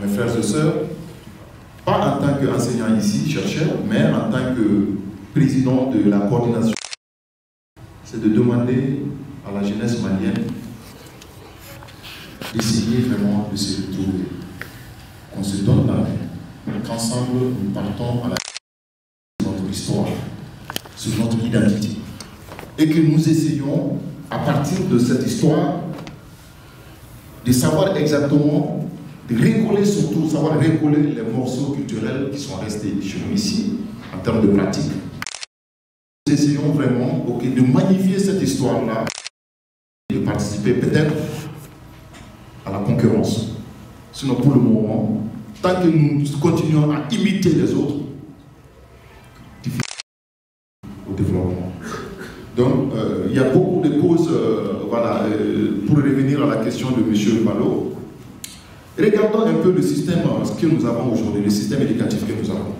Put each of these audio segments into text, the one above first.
mes frères et sœurs, pas en tant qu'enseignant ici, chercheur, mais en tant que président de la coordination, c'est de demander à la jeunesse malienne d'essayer vraiment de se retrouver, qu'on se donne la main, qu'ensemble nous partons à la de notre histoire, sur notre identité, et que nous essayons, à partir de cette histoire, de savoir exactement, de recoller surtout, savoir recoller les morceaux culturels qui sont restés chez nous ici, en termes de pratique. Nous essayons vraiment de magnifier cette histoire-là, et de participer peut-être à la concurrence. Sinon, pour le moment, tant que nous continuons à imiter les autres, au développement. Donc, il y a beaucoup de causes, voilà, pour revenir à la question de M. Ballot. Regardons un peu le système que nous avons aujourd'hui, le système éducatif que nous avons.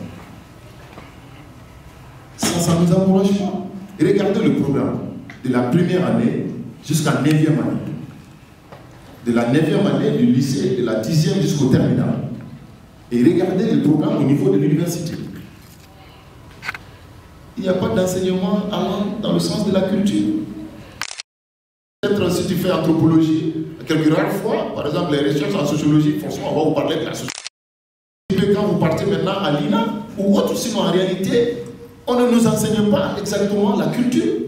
Ça nous encourage pas. Regardez le programme de la première année jusqu'à la 9e année. De la 9e année du lycée, de la 10e jusqu'au terminal. Et regardez le programme au niveau de l'université. Il n'y a pas d'enseignement allant dans le sens de la culture. Peut-être si tu fais anthropologie, quelques rares fois, par exemple les recherches en sociologie, forcément on va vous parler de la sociologie. Et quand vous partez maintenant à l'INA ou autre, sinon en réalité, on ne nous enseigne pas exactement la culture.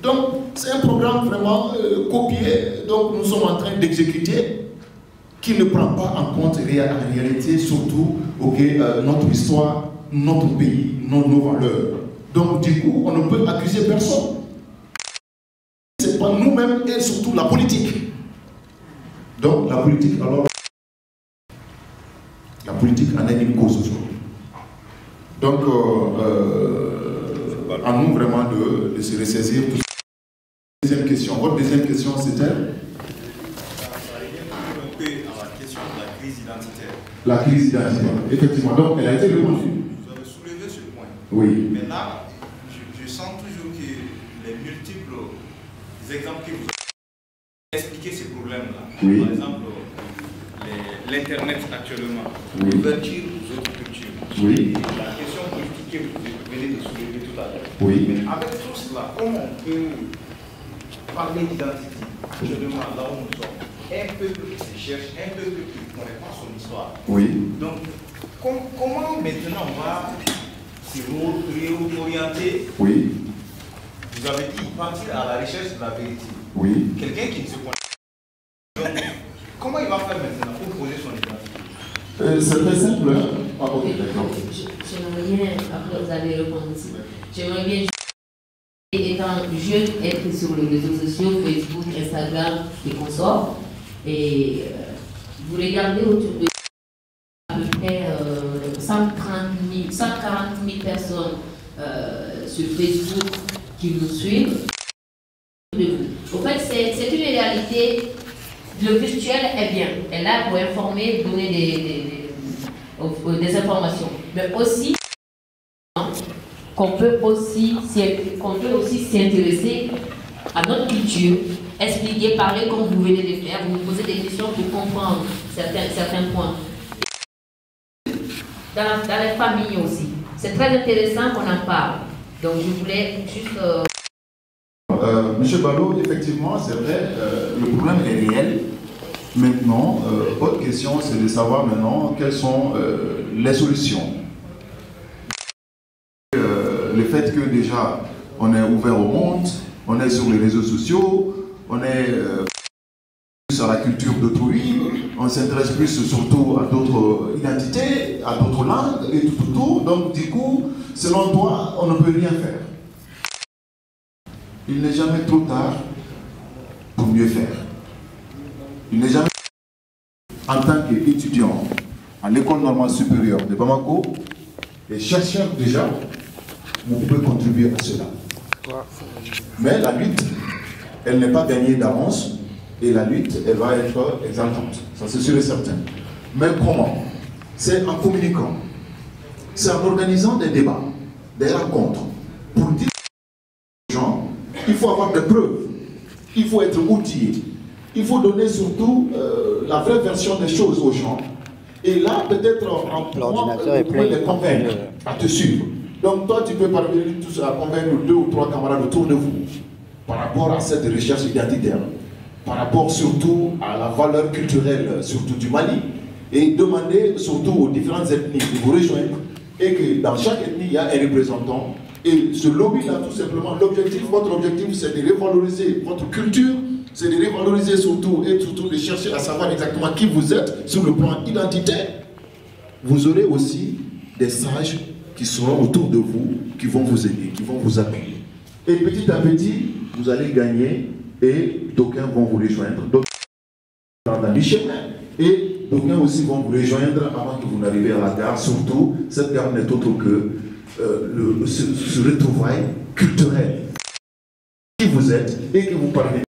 Donc c'est un programme vraiment copié, donc nous sommes en train d'exécuter, qui ne prend pas en compte en réalité surtout notre histoire, notre pays, nos valeurs. Donc du coup, on ne peut accuser personne. C'est pas nous-mêmes et surtout la politique. Donc la politique, alors, la politique en est une cause aujourd'hui. Donc à nous vraiment de se ressaisir. Deuxième question. Votre deuxième question, c'était la crise identitaire. Effectivement. Donc, elle a été répondue. Vous avez soulevé ce point. Oui. Mais là, je sens toujours que les multiples exemples que vous avez expliqué ces problèmes-là. Oui. Par exemple, l'Internet actuellement, oui. l'ouverture aux autres cultures. Oui. La question politique que vous venez de soulever tout à l'heure. Oui. Mais avec tout cela, comment on peut parler d'identité actuellement là où nous sommes? Un peuple qui se cherche, un peuple qui ne connaît pas son histoire. Oui. Donc, comment maintenant on va se réorienter? Oui. Vous avez dit partir à la recherche de la vérité. Oui. Quelqu'un qui ne se connaît pas. Donc, comment il va faire maintenant pour poser son identité? C'est très simple. Ah, ok, d'accord. J'aimerais bien, après vous allez répondre aussi, j'aimerais bien, étant jeune, être sur les réseaux sociaux, Facebook, Instagram et consorts. Et vous regardez autour de à peu près 140 000 personnes sur Facebook qui nous suivent. En fait, c'est une réalité. Le virtuel est bien. Elle est là pour informer, donner des informations. Mais aussi, qu'on peut aussi s'intéresser à notre culture, expliquer, parler comme vous venez de faire, vous poser des questions pour comprendre certains points. Dans les familles aussi. C'est très intéressant qu'on en parle. Donc je voulais juste... Monsieur Ballot, effectivement, c'est vrai, le problème est réel. Maintenant, votre question, c'est de savoir maintenant quelles sont les solutions. Le fait que déjà, on est ouvert au monde, on est sur les réseaux sociaux, on est sur la culture d'autrui, on s'intéresse plus surtout à d'autres identités, à d'autres langues et tout autour. Donc du coup, selon toi, on ne peut rien faire. Il n'est jamais trop tard pour mieux faire. Il n'est jamais en tant qu'étudiant à l'école normale supérieure de Bamako et chercheur déjà, vous pouvez contribuer à cela. Mais la lutte, elle n'est pas gagnée d'avance et la lutte, elle va être exaltante. Ça c'est sûr et certain. Mais comment? C'est en communiquant. C'est en organisant des débats, des rencontres pour dire aux gens, il faut avoir des preuves, il faut être outillé. il faut donner surtout la vraie version des choses aux gens. Et là, peut-être, l'ordinateur est plein, les convaincre à te suivre. Donc toi, tu peux parvenir tous à convaincre 2 ou 3 camarades autour de vous par rapport à cette recherche identitaire, par rapport surtout à la valeur culturelle, surtout du Mali, et demander surtout aux différentes ethnies de vous rejoindre, et que dans chaque ethnie, il y a un représentant. Et ce lobby-là, tout simplement, votre objectif, c'est de revaloriser votre culture, c'est de revaloriser surtout, et surtout de chercher à savoir exactement qui vous êtes sur le plan identitaire. Vous aurez aussi des sages qui seront autour de vous, qui vont vous aider, qui vont vous appuyer. Et petit à petit, vous allez gagner, et d'aucuns vont vous rejoindre, d'autres dans le chemin, et d'aucuns aussi vont vous rejoindre avant que vous n'arriviez à la gare. Surtout, cette gare n'est autre que ce retrouvail culturel qui vous êtes et que vous parlez.